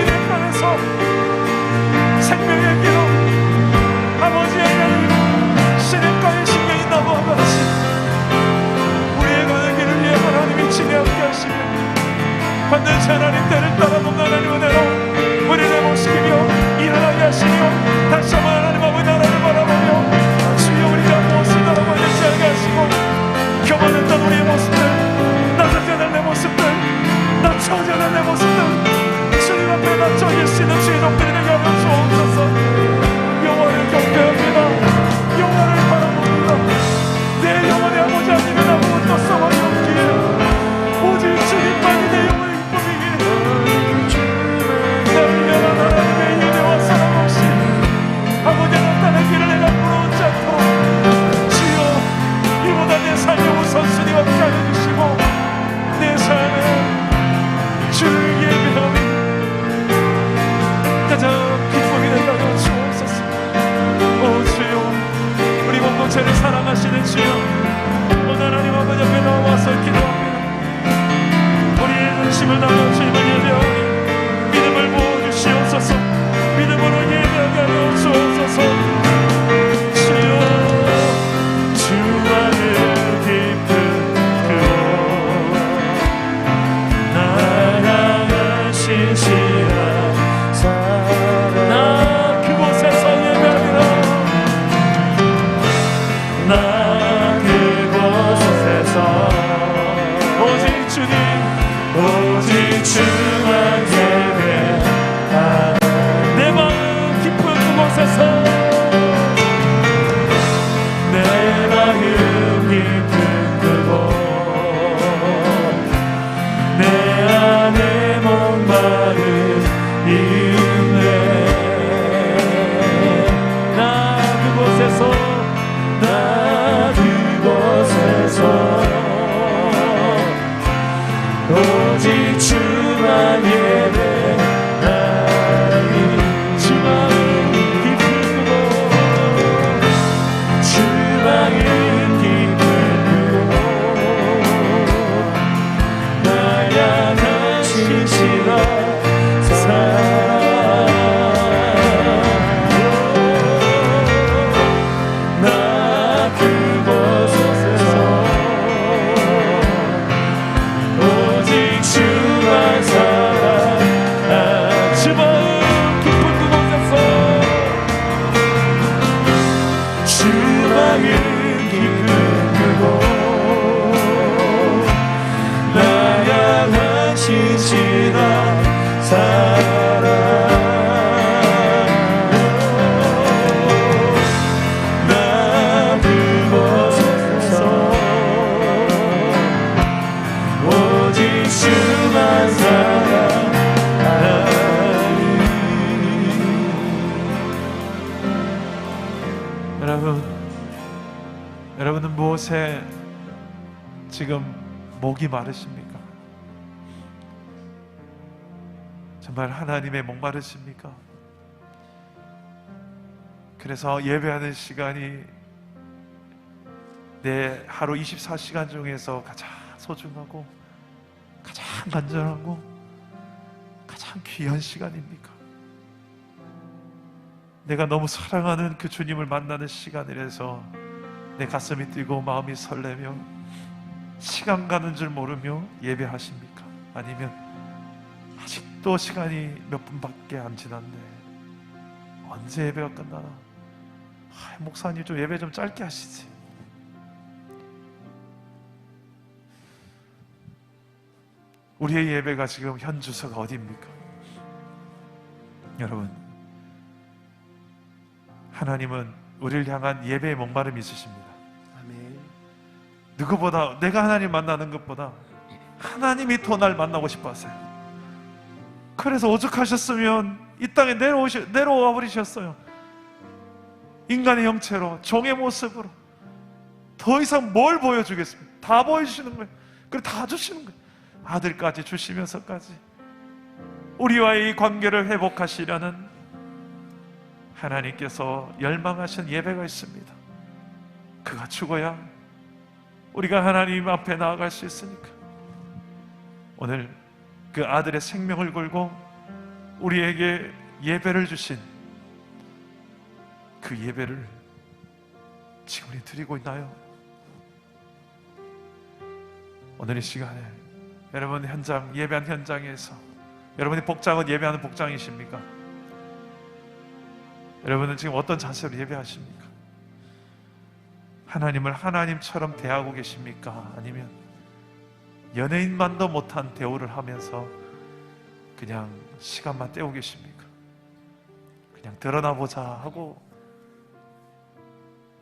반드시 하나님 때를 따라 먹는 하나님 은혜로 우리를 회복시키며 일어나게 하시며 다시 한번 하나님 아버지 나라를 바라보며 주여 우리가 무엇을 바라보는지 알게 하시고 교만했던 우리의 모습들, 낮아지는 내 모습들, 낮춰지는 내 모습들 주님 앞에 낮춰질 수 있는 주의 종들이 되게 하여 주옵소서. 영원을 경배합니다. 영원을 바라봅니다. 내 영혼의 아버지 아니면 아무것도 써버리 없기에 오직 주님만이 내 영혼의 기쁨이기에 나를 위한 하나님의 은혜와 사랑 없이 아버지 나타난 길을 내가 부러워하지 않도록 주여 이보다 내 삶의 우선순위 없게 하여 주시고 내 삶에 주를 예배함이 가장 기쁨이 된다고 주옵소서. 오 주여 우리 공동체를 사랑하시는 주여 오늘 하나님 아버지 앞에 나와서 기도합니다. 우리의 중심을 나눠 주님을 예배하오니 믿음을 부어주시옵소서. 믿음으로 예배하게 하여 주옵소서. 주여 주와의 깊은 그곳 나 향하신 시간 사랑 나 그곳에서 예배하리라. 나 그곳에서 오직 주님 오직 주만 예배하라. 내 마음 깊은 그곳에서 내 마음 깊은 그곳 내 안에 목마른 이음에 나 그곳에서 나 그곳에서 오직 주만 예배하리. 주 마음 깊은 그곳 주 마음 깊은 그곳 나 향하신 시간 사랑 나 그곳에서 오직 주만 사랑하. 주 마음 깊은 그곳에서 주 마음 깊은 그곳 나 향하신 지난 사랑 나 그곳에서 오직 주만 사랑하리. 여러분은 무엇에 지금 목이 마르십니까? 정말 하나님의 목마르십니까? 그래서 예배하는 시간이 내 하루 24시간 중에서 가장 소중하고 가장 간절하고 가장 귀한 시간입니까? 내가 너무 사랑하는 그 주님을 만나는 시간이라서 내 가슴이 뛰고 마음이 설레며 시간 가는 줄 모르며 예배하십니까? 아니면 아직도 시간이 몇 분밖에 안 지났네, 언제 예배가 끝나나, 목사님 좀 예배 좀 짧게 하시지. 우리의 예배가 지금 현 주소가 어디입니까? 여러분, 하나님은 우리를 향한 예배의 목마름이 있으십니다. 아멘. 누구보다, 내가 하나님 만나는 것보다 하나님이 더 날 만나고 싶어 하세요. 그래서 오죽하셨으면 이 땅에 내려와 버리셨어요. 인간의 형체로, 종의 모습으로. 더 이상 뭘 보여주겠습니까? 다 보여주시는 거예요. 그리고 다 주시는 거예요. 아들까지 주시면서까지 우리와의 이 관계를 회복하시려는 하나님께서 열망하신 예배가 있습니다. 그가 죽어야 우리가 하나님 앞에 나아갈 수 있으니까 오늘 그 아들의 생명을 걸고 우리에게 예배를 주신 그 예배를 지금 우리 드리고 있나요? 오늘 이 시간에 여러분 현장, 예배한 현장에서 여러분이 복장은 예배하는 복장이십니까? 여러분은 지금 어떤 자세로 예배하십니까? 하나님을 하나님처럼 대하고 계십니까? 아니면 연예인만도 못한 대우를 하면서 그냥 시간만 때우고 계십니까? 그냥 드러나 보자 하고.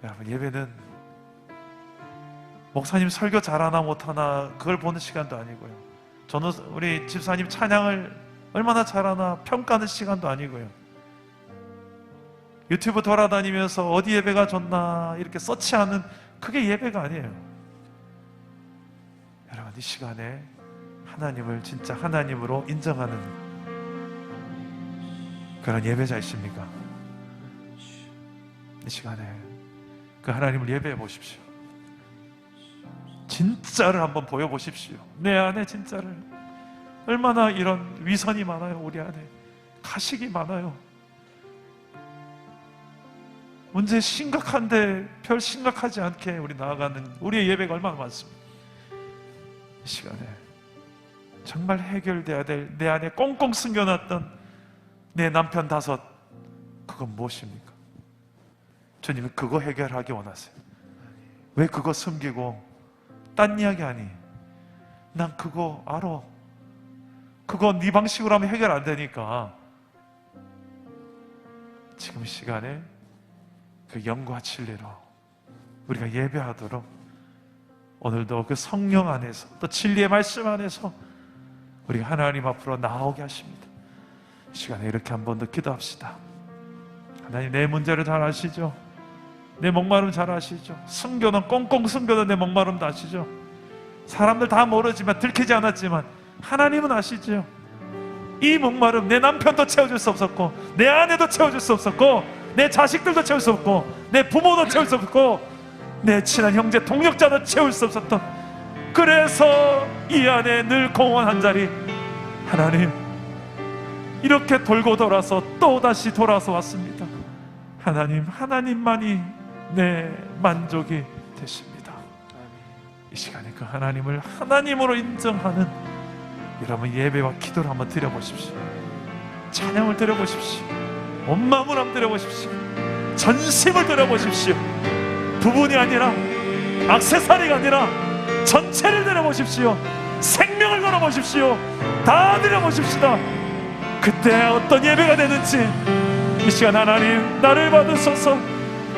여러분, 예배는 목사님 설교 잘하나 못하나 그걸 보는 시간도 아니고요, 저는 우리 집사님 찬양을 얼마나 잘하나 평가하는 시간도 아니고요, 유튜브 돌아다니면서 어디 예배가 좋나 이렇게 서치하는 그게 예배가 아니에요. 여러분, 이 시간에 하나님을 진짜 하나님으로 인정하는 그런 예배자이십니까? 이 시간에 그 하나님을 예배해 보십시오. 진짜를 한번 보여보십시오. 내 안에 진짜를. 얼마나 이런 위선이 많아요. 우리 안에 가식이 많아요. 문제 심각한데 별 심각하지 않게 우리 나아가는 우리의 예배가 얼마나 많습니까? 이 시간에 정말 해결돼야 될 내 안에 꽁꽁 숨겨놨던 내 남편 5, 그건 무엇입니까? 주님은 그거 해결하기 원하세요. 왜 그거 숨기고 딴 이야기 하니? 난 그거 알아. 그거 네 방식으로 하면 해결 안 되니까. 지금 이 시간에 그 영과 진리로 우리가 예배하도록 오늘도 그 성령 안에서 또 진리의 말씀 안에서 우리가 하나님 앞으로 나오게 하십니다. 이 시간에 이렇게 한 번 더 기도합시다. 하나님, 내 문제를 잘 아시죠? 내 목마름 잘 아시죠? 숨겨놓은, 꽁꽁 숨겨놓은 내 목마름도 아시죠? 사람들 다 모르지만, 들키지 않았지만 하나님은 아시죠? 이 목마름 내 남편도 채워줄 수 없었고, 내 아내도 채워줄 수 없었고, 내 자식들도 채울 수 없고, 내 부모도 채울 수 없고, 내 친한 형제 동력자도 채울 수 없었던, 그래서 이 안에 늘 공원 한 자리, 하나님 이렇게 돌고 돌아서 또다시 돌아서 왔습니다. 하나님, 하나님만이 내 만족이 되십니다. 이 시간에 그 하나님을 하나님으로 인정하는 여러분 예배와 기도를 한번 드려보십시오. 찬양을 드려보십시오. 온 마음을 한번 드려보십시오. 전심을 드려보십시오. 부분이 아니라, 액세서리가 아니라 전체를 드려보십시오. 생명을 걸어보십시오. 다 드려보십시다. 그때 어떤 예배가 되는지 이 시간 하나님, 나를 받으소서.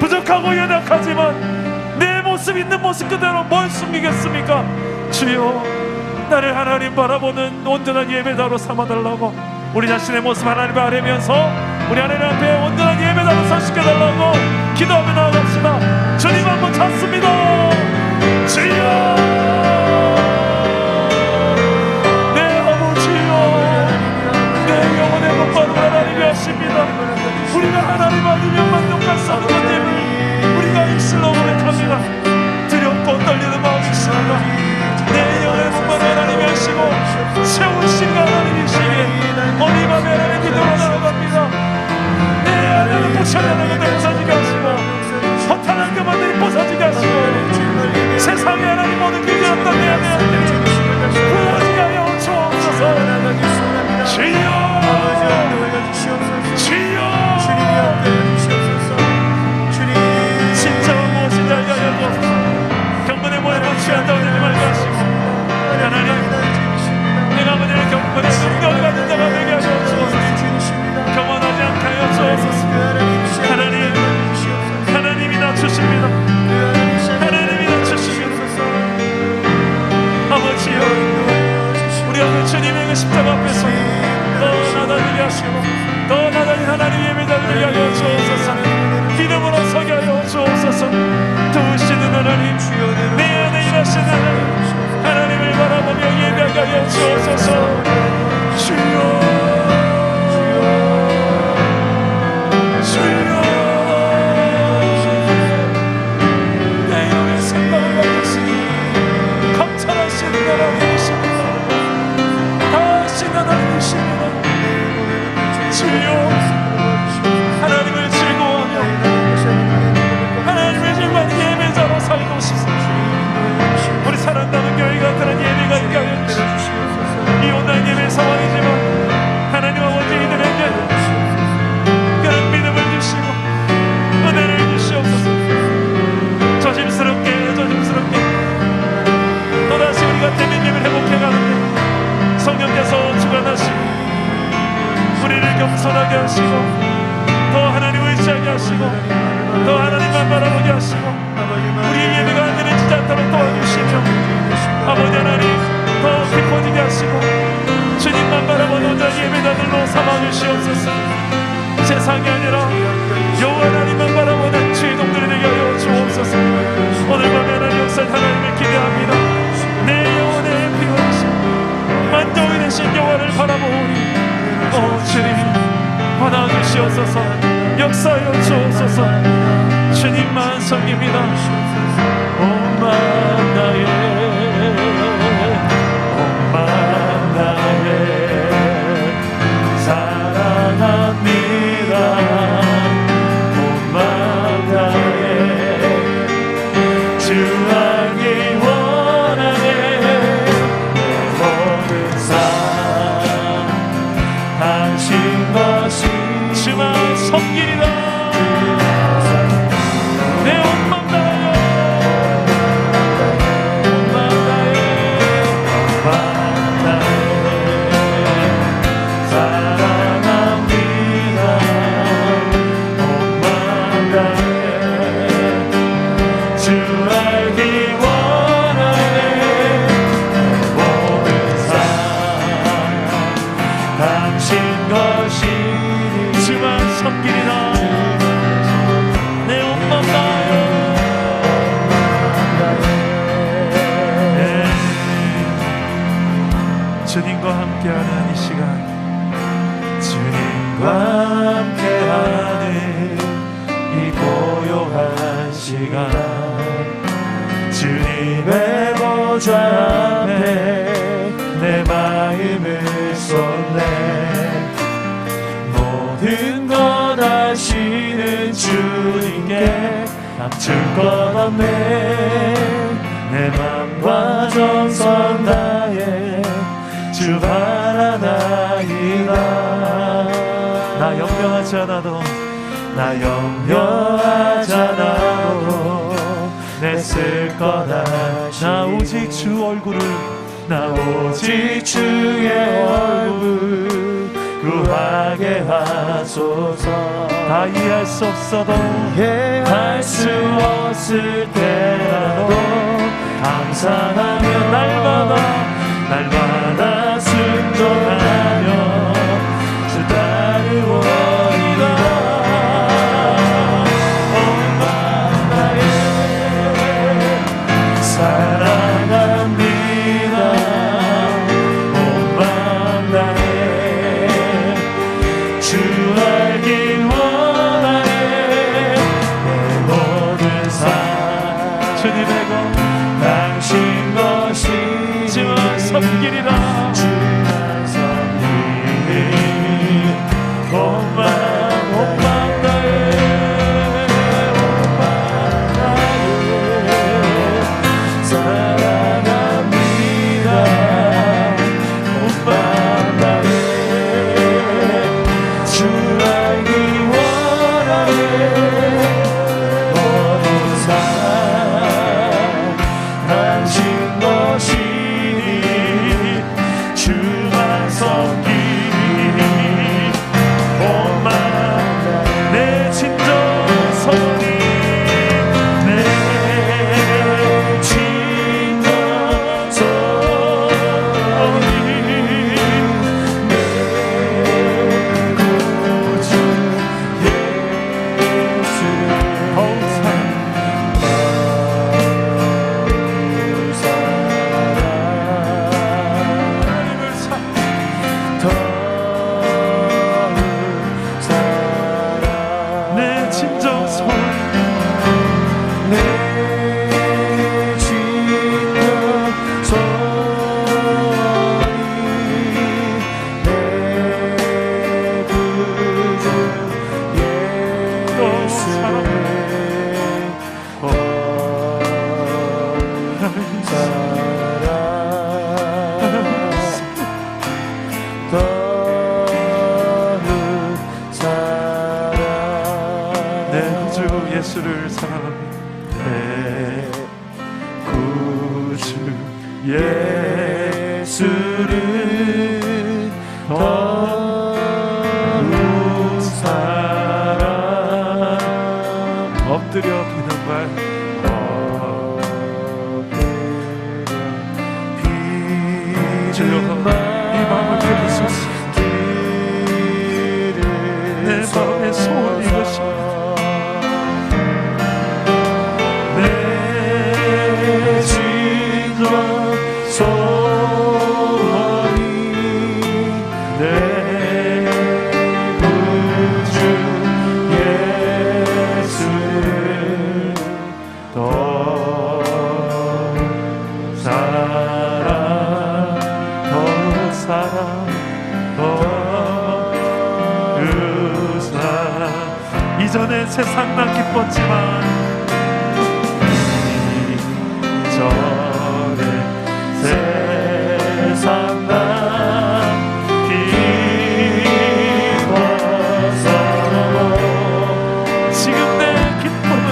부족하고 연약하지만 내 모습 있는 모습 그대로 뭘 숨기겠습니까? 주여, 나를 하나님 바라보는 온전한 예배자로 삼아달라고, 우리 자신의 모습 하나님 아뢰면서 우리 하나님 앞에 온전한 예배자로 서시켜달라고 기도하며 나아갑시다. 주님 한번 찾습니다. 주여, 내 아버지여, 내 영혼의 목마름 하나님이 하십니다. 우리가 하나님 아니면 만족할 수 없는 것 때문에 우리가 입술로 고백합니다. 두렵고 떨리는 마음이십니다. 내 영혼의 목마름 하나님이 하시고 채우신 하나님이시기에 어린 마음에 하나님 기도로 나아갑니다. 내 안에는 부처나는 것들 부서지게 하시고, 허탄한 그만들이 부서지게 하시고, 세상에 하나님 모든 길이었던 내 안에 부어지게 하여 주옵소서. 주여, 주여, 진짜 무엇인지 알게 하여 주옵소서. 경건의 모양을 취한다고 되지 말게 하시고, 하나님, 내가 그들의 경건의 능력을 가진 자가 되게 하여 주옵소서. 경건하지 않게 하여 주옵소서. 하나님, 하나님이 낮추십니다. 하나님이 낮추십니다. 아버지여, 우리 아버지 주님의 그 십자가 앞에서 더 나다니게 하시고, 더 나다니 하나님 예배자를 되게 하여 주옵소서. 믿음으로 서게 하여 주옵소서. 도우시는 하나님, 내 안에 일하시는 하나님, 하나님을 바라보며 예배하게 하여 주옵소서. 주여, 하나님을 즐거워하며 하나님을 정말 예배자로 살고 싶습니다. 우리 사랑하는 교회가 그런 예배가 있게 하여 주시옵소서. 상황이지만 하나님은 먼저 이들에게 그런 믿음을 주시고 은혜를 주시옵소서. 조심스럽게 또다시 우리가 대민님을 회복해가는데 성령께서 주관하시고 우리를 겸손하게 하시고 더 하나님을 의지하게 하시고 더 하나님만 바라보게 하시고 우리 예배가 늘어지지 않도록 도와주시며 아버지 하나님 더 깊어지게 하시고 주님만 바라보는 자 예배자들로 삼아주시옵소서. 세상이 아니라 여호와 하나님만 바라보는 주의 종들이 되게 하여 주옵소서. 오늘 밤에 하나님 역사를 하나님을 기대합니다. 내 영혼의 피어이신 만족이 되신 여호와를 바라보니 주님 받아주시옵소서. 역사하여 주옵소서. 주님만 섬깁니다. 온만 나의 사랑합니다. 온만 나의 주 알기 원하네. 모든 삶 당신 것이 주만 섬기리라. 내 온맘 다하여 온맘 다해 온맘 다해 사랑합니다. 온맘 다해 주 알기 원하네. 모든 삶 당신 것이니 주만 섬기리라. 내 온맘 다하여 주님과 함께하는 이 시간, 주님과 함께하는 이 고요한 시간, 주님의 보좌 앞에 내 마음을 쏟네. 모든 것 아시는 주님께 감출 것 없네. 내 맘과 정성 다해 주 바라나이다. 나 염려하지 않아도 냈을 거다. 나 오직 주 얼굴을 나 오직 주의 얼굴 구하게 하소서. 다 이해할 수 없어도 이해할 수 없을 때라도 감사하며 날마다 순종하며 주 따르오리라. 온맘 다해 사랑합니다. 온맘 다해 주 알길 원하네. 내 모든 삶 주님의 것 당신 것이 주만 섬기리라. 주만 섬기리. 온맘 다해 온맘 다해 사랑합니다. 온맘 다해 주 알기 원하네. 모든 삶 당신 것이니 주만 섬기니. 온맘 내 진정 선이 내 진정 선이 내 구주 예수. 더 예수를 사랑합니다. 내 구주 예수를 더욱 사랑. 엎드려 비는 말 주여 이 마음을 들으소서. 내 마음의 소원이 이것입니다. 내 진정 소원이 내 구주 예수를 더 사랑 더 사랑 더 이전에 세상 난 기뻤지만 이전에 세상 난 기뻐서 지금 내 기쁨은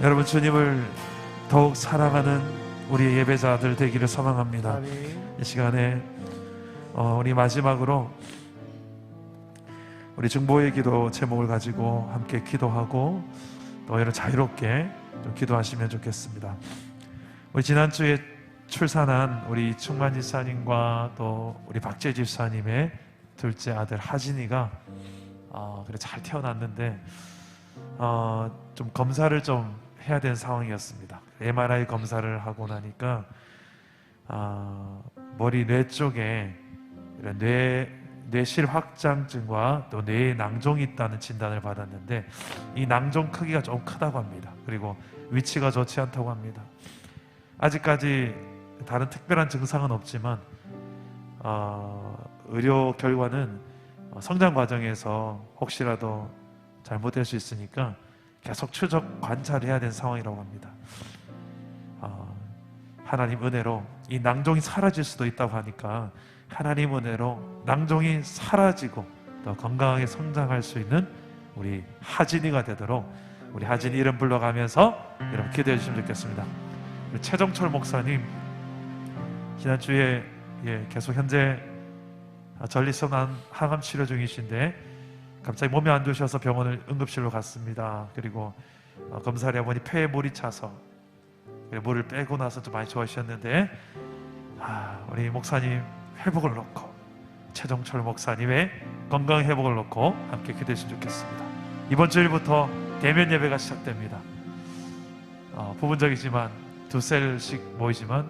여러분, 주님을 더욱 사랑하는 우리 예배자들 되기를 소망합니다. 이 시간에 우리 마지막으로 우리 중보의 기도 제목을 가지고 함께 기도하고 또 여러분 자유롭게 좀 기도하시면 좋겠습니다. 우리 지난주에 출산한 우리 충만 집사님과 또 우리 박재 집사님의 둘째 아들 하진이가 그래 잘 태어났는데 좀 검사를 좀 해야 되는 상황이었습니다. MRI 검사를 하고 나니까 머리 뇌 쪽에 이런 뇌실 확장증과 또 뇌에 낭종이 있다는 진단을 받았는데 이 낭종 크기가 좀 크다고 합니다. 그리고 위치가 좋지 않다고 합니다. 아직까지 다른 특별한 증상은 없지만 의료 결과는 성장 과정에서 혹시라도 잘못될 수 있으니까 계속 추적 관찰해야 되는 상황이라고 합니다. 하나님 은혜로 이 낭종이 사라질 수도 있다고 하니까 하나님 은혜로 낭종이 사라지고 더 건강하게 성장할 수 있는 우리 하진이가 되도록 우리 하진이 이름 불러가면서 여러분 기도해 주시면 좋겠습니다. 우리 최정철 목사님 지난주에 계속 현재 전립선 항암 치료 중이신데 갑자기 몸이 안 좋으셔서 병원을 응급실로 갔습니다. 그리고 검사를 해보니 폐에 물이 차서 물을 빼고 나서 좀 많이 좋아하셨는데 우리 목사님 회복을 놓고 최정철 목사님의 건강 회복을 놓고 함께 기도했으면 좋겠습니다. 이번 주일부터 대면 예배가 시작됩니다. 부분적이지만 두 셀씩 모이지만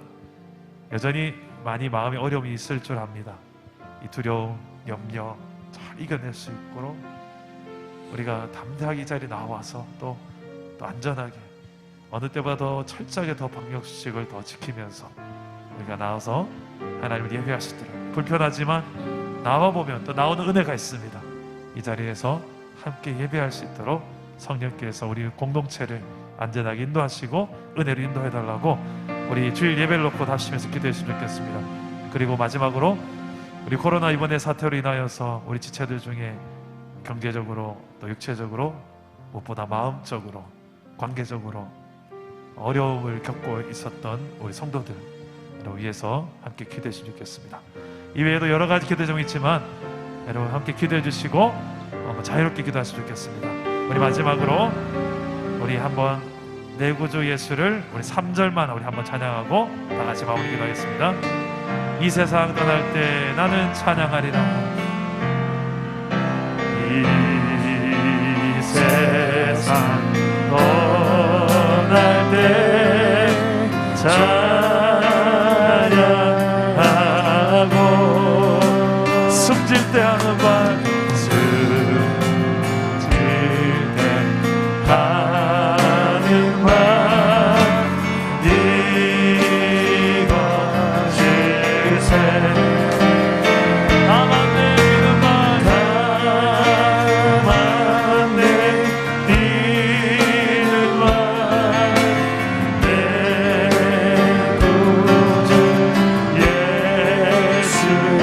여전히 많이 마음의 어려움이 있을 줄 압니다. 이 두려움, 염려 잘 이겨낼 수 있도록 우리가 담대하게 이 자리에 나와서 또 안전하게 어느 때보다 더 철저하게 더 방역수칙을 더 지키면서 우리가 나와서 하나님을 예배하시도록, 불편하지만 나와보면 또 나오는 은혜가 있습니다. 이 자리에서 함께 예배할 수 있도록 성령께서 우리 공동체를 안전하게 인도하시고 은혜로 인도해달라고 우리 주일 예배를 놓고 답심해서 기도했으면 좋겠습니다. 그리고 마지막으로 우리 코로나 이번에 사태로 인하여서 우리 지체들 중에 경제적으로 또 육체적으로 무엇보다 마음적으로 관계적으로 어려움을 겪고 있었던 우리 성도들을 위해서 함께 기도했으면 좋겠습니다. 이외에도 여러 가지 기도 제목이 있지만 여러분 함께 기도해 주시고 자유롭게 기도하시면 좋겠습니다. 우리 마지막으로 우리 한번 내 구주 예수를 우리 3절만 우리 한번 찬양하고 다 같이 마무리 기도하겠습니다. 이 세상 떠날 때 나는 찬양하리라. 이 세상 떠날 때 찬양하고 숨질 때 하는 말 숨질 때 하는 말 이것일세 나만 내리는 말 나만 내리는 말 내 구주 예수를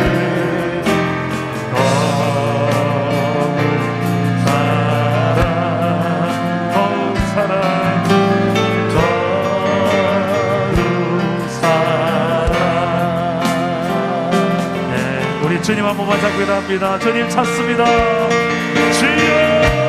더욱 사랑 우리 주님 한 번만 잡고 기도합니다. 주님 찾습니다. 주여